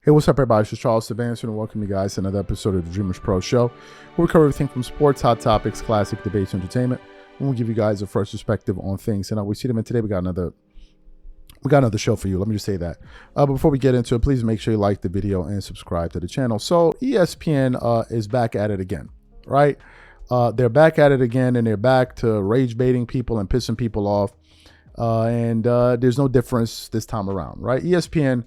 Hey, what's up, everybody? It's Charles Savanson, and welcome you guys to another episode of the Dreamers Pro Show, where we cover everything from sports, hot topics, classic debates, entertainment, and we give you guys a fresh perspective on things. And we see them in today. We got another show for you. Let me just say that. But before we get into it, please make sure you like the video and subscribe to the channel. So ESPN is back at it again, right? They're back at it again, and they're back to rage baiting people and pissing people off. And there's no difference this time around, right? ESPN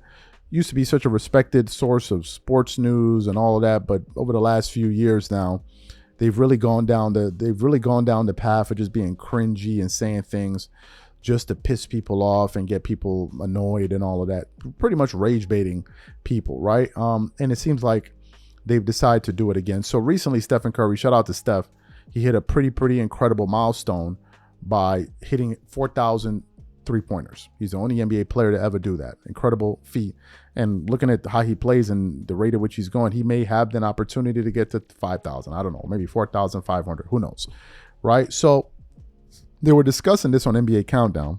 used to be such a respected source of sports news and all of that, but over the last few years now, they've really gone down the path of just being cringy and saying things just to piss people off and get people annoyed and all of that. Pretty much rage baiting people, right? And it seems like they've decided to do it again. So recently, Stephen Curry, shout out to Steph, he hit a pretty incredible milestone by hitting 4,000 three-pointers. He's the only NBA player to ever do that. Incredible feat. And looking at how he plays and the rate at which he's going, he may have an opportunity to get to 5,000. I don't know, maybe 4,500. Who knows, right? So they were discussing this on NBA Countdown.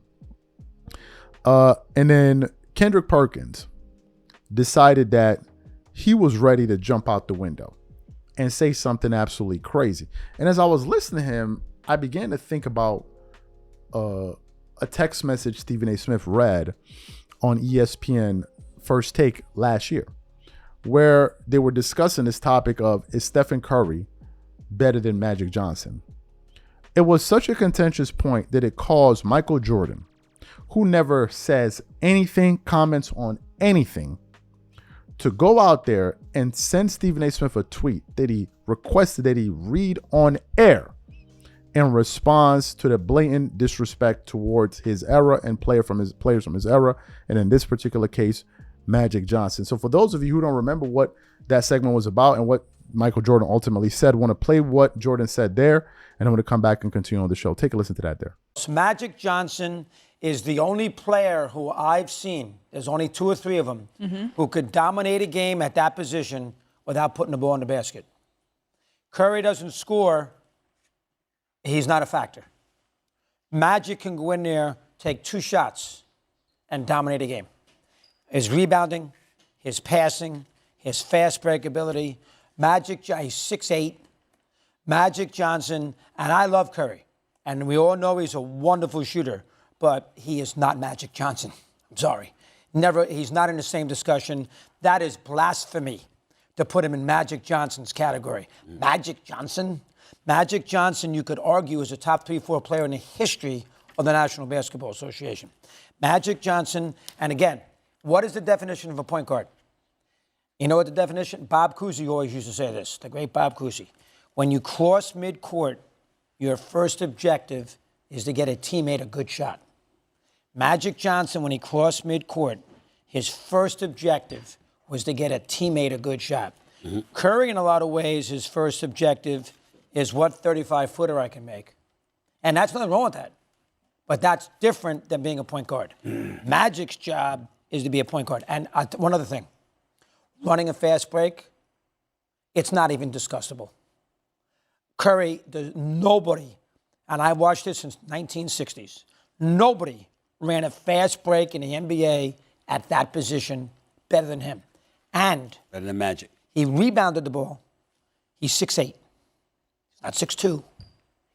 And then Kendrick Perkins decided that he was ready to jump out the window and say something absolutely crazy. And as I was listening to him, I began to think about a text message Stephen A. Smith read on ESPN First Take last year, where they were discussing this topic of, is Stephen Curry better than Magic Johnson? It was such a contentious point that it caused Michael Jordan, who never says anything, comments on anything, to go out there and send Stephen A. Smith a tweet that he requested that he read on air in response to the blatant disrespect towards his era and players from his era, and in this particular case, Magic Johnson. So for those of you who don't remember what that segment was about and what Michael Jordan ultimately said, I want to play what Jordan said there, and I'm going to come back and continue on the show. Take a listen to that there. Magic Johnson is the only player who I've seen, there's only two or three of them, who could dominate a game at that position without putting the ball in the basket. Curry doesn't score. He's not a factor. Magic can go in there, take two shots, and dominate a game. His rebounding, his passing, his fast break ability. Magic, he's 6'8". Magic Johnson, and I love Curry. And we all know he's a wonderful shooter, but he is not Magic Johnson. I'm sorry. He's not in the same discussion. That is blasphemy to put him in Magic Johnson's category. Magic Johnson? Magic Johnson, you could argue, is a top 3-4 player in the history of the National Basketball Association. Magic Johnson, and again, what is the definition of a point guard? You know what the definition? Bob Cousy always used to say this, the great Bob Cousy. When you cross midcourt, your first objective is to get a teammate a good shot. Magic Johnson, when he crossed midcourt, his first objective was to get a teammate a good shot. Curry, in a lot of ways, his first objective is what 35-footer I can make. And that's nothing wrong with that. But that's different than being a point guard. Magic's job is to be a point guard. And one other thing, running a fast break, it's not even discussable. Curry, nobody, and I watched this since 1960s, nobody ran a fast break in the NBA at that position better than him. And better than Magic. He rebounded the ball. He's 6'8". Not 6'2".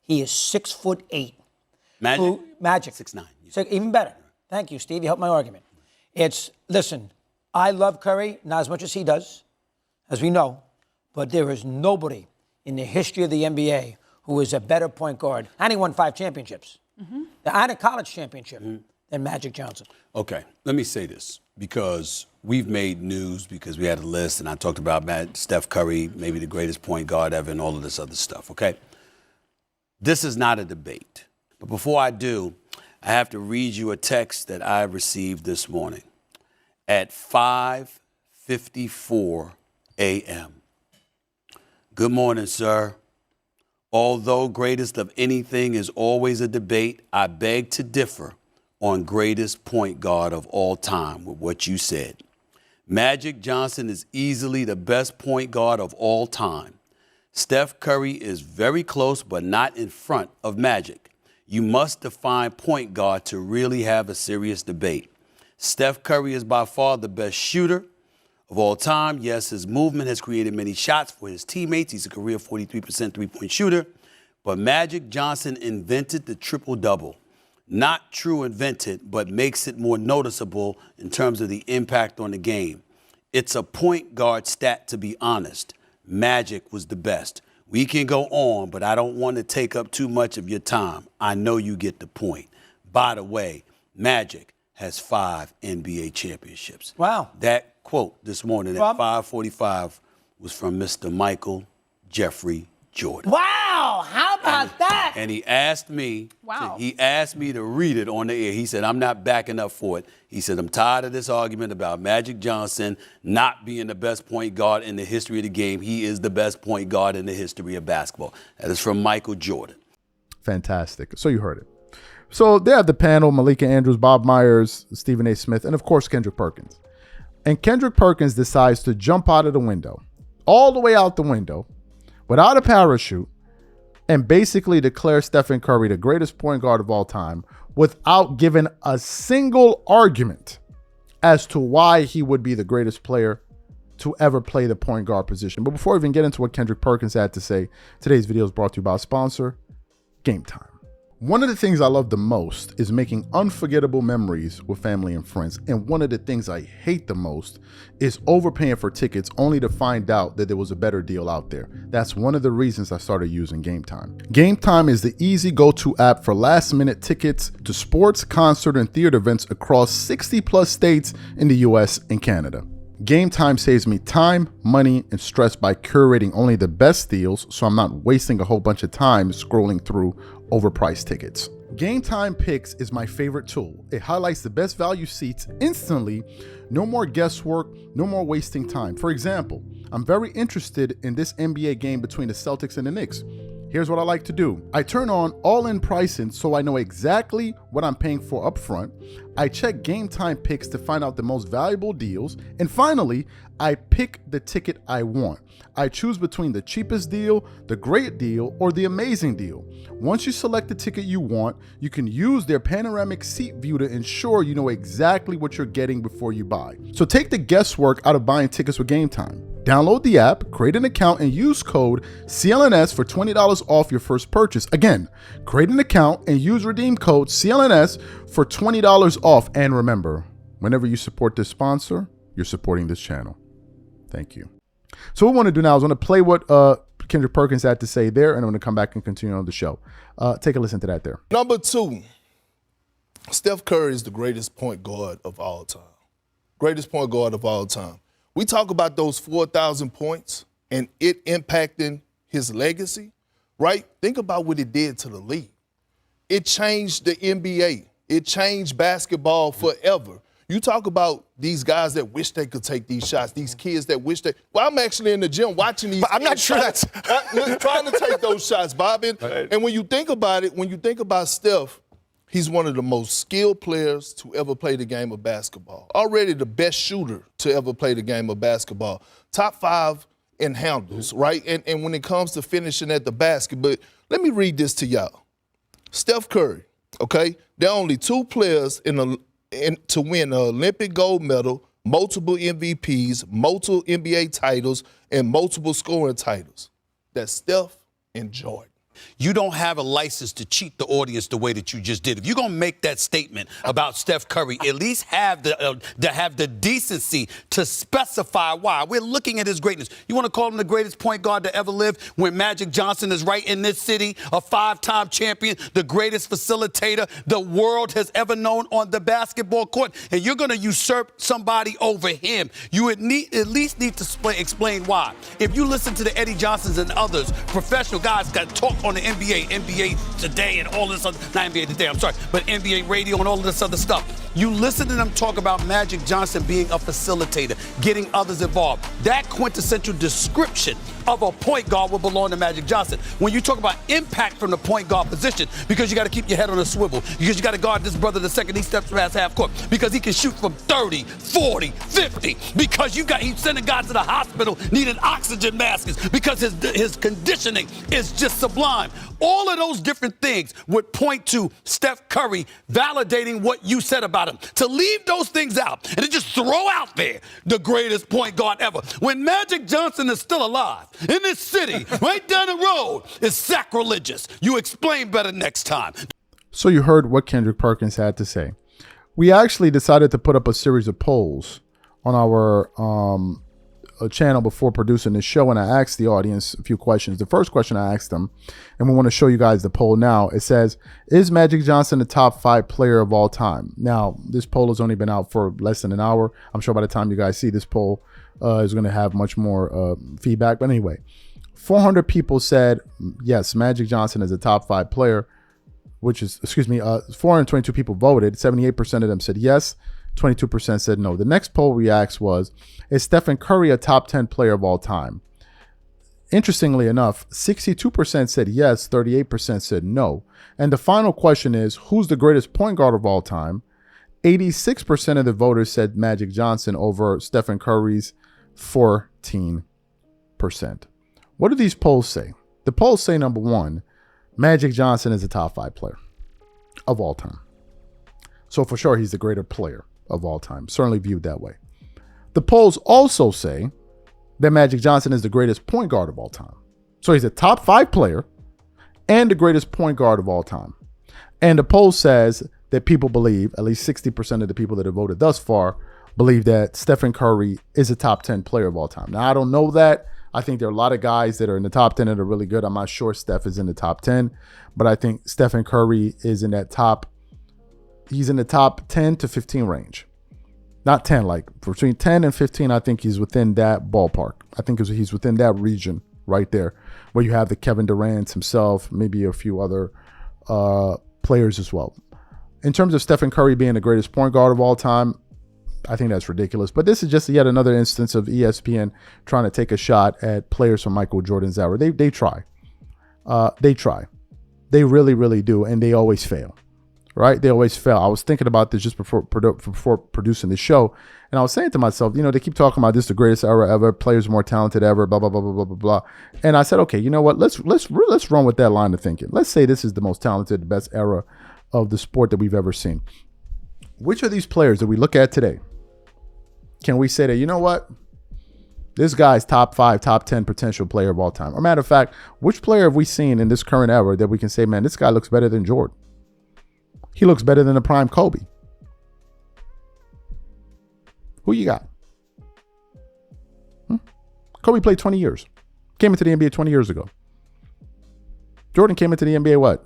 He is 6'8". Magic? Magic. 6'9". Even better. Thank you, Steve. You helped my argument. Listen, I love Curry, not as much as he does, as we know, but there is nobody in the history of the NBA who is a better point guard. And he won 5 championships. And a college championship than Magic Johnson. Okay, let me say this, because we've made news because we had a list, and I talked about Steph Curry, maybe the greatest point guard ever, and all of this other stuff, okay? This is not a debate. But before I do, I have to read you a text that I received this morning at 5:54 a.m. Good morning, sir. Although greatest of anything is always a debate, I beg to differ on greatest point guard of all time with what you said. Magic Johnson is easily the best point guard of all time. Steph Curry is very close, but not in front of Magic. You must define point guard to really have a serious debate. Steph Curry is by far the best shooter of all time. Yes, his movement has created many shots for his teammates. He's a career 43% three-point shooter. But Magic Johnson invented the triple-double. Not true invented, but makes it more noticeable in terms of the impact on the game. It's a point guard stat, to be honest. Magic was the best. We can go on, but I don't want to take up too much of your time. I know you get the point. By the way, Magic has 5 NBA championships. Wow. That quote this morning at 5:45 was from Mr. Michael Jeffrey Jordan. Wow, how about that? And he asked me, to read it on the air. He said, I'm not backing up for it. He said, I'm tired of this argument about Magic Johnson not being the best point guard in the history of the game. He is the best point guard in the history of basketball. That is from Michael Jordan. Fantastic. So you heard it. So they have the panel, Malika Andrews, Bob Myers, Stephen A. Smith, and of course, Kendrick Perkins. And Kendrick Perkins decides to jump out of the window, all the way out the window, without a parachute, and basically declare Stephen Curry the greatest point guard of all time without giving a single argument as to why he would be the greatest player to ever play the point guard position. But before we even get into what Kendrick Perkins had to say, today's video is brought to you by a sponsor, Game Time. One of the things I love the most is making unforgettable memories with family and friends. And one of the things I hate the most is overpaying for tickets only to find out that there was a better deal out there. That's one of the reasons I started using Game Time. Game Time is the easy go-to app for last-minute tickets to sports, concert, and theater events across 60+ states in the US and Canada. Game Time saves me time, money, and stress by curating only the best deals, so I'm not wasting a whole bunch of time scrolling through overpriced tickets. Game Time Picks is my favorite tool. It highlights the best value seats instantly. No more guesswork, no more wasting time. For example, I'm very interested in this NBA game between the Celtics and the Knicks. Here's what I like to do. I turn on all-in pricing so I know exactly what I'm paying for up front. I check Game Time Picks to find out the most valuable deals. And finally, I pick the ticket I want. I choose between the cheapest deal, the great deal, or the amazing deal. Once you select the ticket you want, you can use their panoramic seat view to ensure you know exactly what you're getting before you buy. So take the guesswork out of buying tickets with Game Time. Download the app, create an account, and use code CLNS for $20 off your first purchase. Again, create an account and use redeem code CLNS for $20 off. And remember, whenever you support this sponsor, you're supporting this channel. Thank you. So what I want to do now is I want to play what Kendrick Perkins had to say there, and I'm going to come back and continue on the show. Take a listen to that there. Number 2, Steph Curry is the greatest point guard of all time. Greatest point guard of all time. We talk about those 4,000 points and it impacting his legacy, right? Think about what it did to the league. It changed the NBA. It changed basketball forever. You talk about these guys that wish they could take these shots, these kids that wish they. Well, I'm actually in the gym watching these. But I'm not sure shots, trying to take those shots, Bob. And when you think about it, when you think about Steph, he's one of the most skilled players to ever play the game of basketball. Already the best shooter to ever play the game of basketball. Top 5 in handles, right? And when it comes to finishing at the basket, but let me read this to y'all. Steph Curry, okay? There are only 2 players to win an Olympic gold medal, multiple MVPs, multiple NBA titles, and multiple scoring titles. That's Steph and Jordan. You don't have a license to cheat the audience the way that you just did. If you're going to make that statement about Steph Curry, at least have the decency to specify why. We're looking at his greatness. You want to call him the greatest point guard to ever live when Magic Johnson is right in this city, a 5-time champion, the greatest facilitator the world has ever known on the basketball court, and you're going to usurp somebody over him. You at least need to explain why. If you listen to the Eddie Johnsons and others, professional guys got talk on the NBA Today and all this other, not NBA Today, I'm sorry, but NBA Radio and all of this other stuff. You listen to them talk about Magic Johnson being a facilitator, getting others involved. That quintessential description of a point guard will belong to Magic Johnson. When you talk about impact from the point guard position, because you got to keep your head on a swivel, because you got to guard this brother the second he steps past half court, because he can shoot from 30, 40, 50, because he's sending guys to the hospital needing oxygen masks, because his conditioning is just sublime. All of those different things would point to Steph Curry validating what you said about him. To leave those things out and to just throw out there the greatest point guard ever, when Magic Johnson is still alive in this city, right down the road, is sacrilegious. You explain better next time. So you heard what Kendrick Perkins had to say. We actually decided to put up a series of polls on our channel before producing this show, and I asked the audience a few questions. The first question I asked them, and we want to show you guys the poll now. It says, is Magic Johnson the top 5 player of all time? Now, this poll has only been out for less than an hour. I'm sure by the time you guys see this poll is going to have much more feedback. But anyway, 400 people said, yes, Magic Johnson is a top 5 player, which is, 422 people voted. 78% of them said yes. 22% said no. The next poll we asked was, is Stephen Curry a top 10 player of all time? Interestingly enough, 62% said yes, 38% said no. And the final question is, who's the greatest point guard of all time? 86% of the voters said Magic Johnson over Stephen Curry's 14%. What do these polls say? The polls say, number one, Magic Johnson is a top 5 player of all time. So for sure, he's the greater player of all time, certainly viewed that way. The polls also say that Magic Johnson is the greatest point guard of all time. So he's a top 5 player and the greatest point guard of all time. And the poll says that people believe, at least 60% of the people that have voted thus far, believe that Stephen Curry is a top 10 player of all time. Now, I don't know that. I think there are a lot of guys that are in the top 10 that are really good. I'm not sure Steph is in the top 10, but I think Stephen Curry is in that top. He's in the top 10 to 15 range. Not 10, like between 10 and 15, I think he's within that ballpark. I think he's within that region right there where you have the Kevin Durant himself, maybe a few other players as well. In terms of Stephen Curry being the greatest point guard of all time, I think that's ridiculous. But this is just yet another instance of ESPN trying to take a shot at players from Michael Jordan's era. They try. They try. They really, really do, and they always fail. Right? They always fail. I was thinking about this just before producing the show, and I was saying to myself, they keep talking about this is the greatest era ever, players more talented ever, blah blah blah blah blah blah blah. And I said, okay, you know what? Let's run with that line of thinking. Let's say this is the most talented, best era of the sport that we've ever seen. Which of these players that we look at today can we say that, you know what? This guy's top 5, top 10 potential player of all time? Or matter of fact, which player have we seen in this current era that we can say, man, this guy looks better than Jordan? He looks better than the prime Kobe. Who you got? Kobe played 20 years. Came into the NBA 20 years ago. Jordan came into the NBA, what?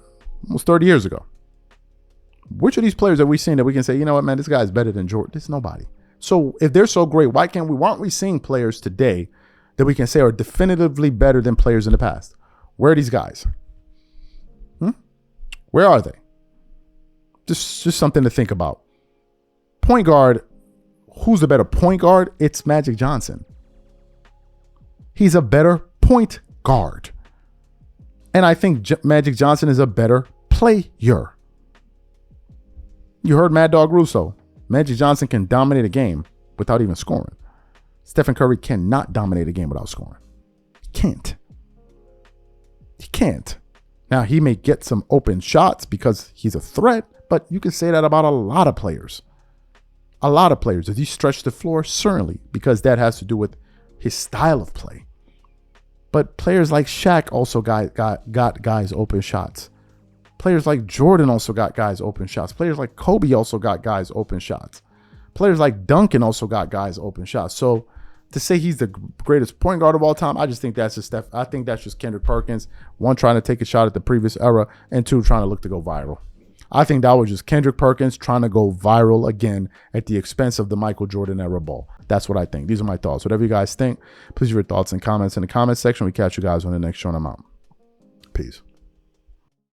Almost 30 years ago. Which of these players have we seen that we can say, you know what, man, this guy is better than Jordan? There's nobody. So if they're so great, why aren't we seeing players today that we can say are definitively better than players in the past? Where are these guys? Where are they? Just something to think about. Point guard, who's the better point guard? It's Magic Johnson. He's a better point guard. And I think Magic Johnson is a better player. You heard Mad Dog Russo. Magic Johnson can dominate a game without even scoring. Stephen Curry cannot dominate a game without scoring. He can't. He can't. Now, he may get some open shots because he's a threat, but you can say that about a lot of players. A lot of players. Does he stretch the floor? Certainly, because that has to do with his style of play. But players like Shaq also got guys open shots. Players like Jordan also got guys open shots. Players like Kobe also got guys open shots. Players like Duncan also got guys open shots. So to say he's the greatest point guard of all time, I just think that's just I think that's just Kendrick Perkins. One, trying to take a shot at the previous era, and two, trying to look to go viral. I think that was just Kendrick Perkins trying to go viral again at the expense of the Michael Jordan era ball. That's what I think. These are my thoughts. Whatever you guys think, please leave your thoughts and comments in the comments section. We catch you guys on the next show, and I'm out. Peace.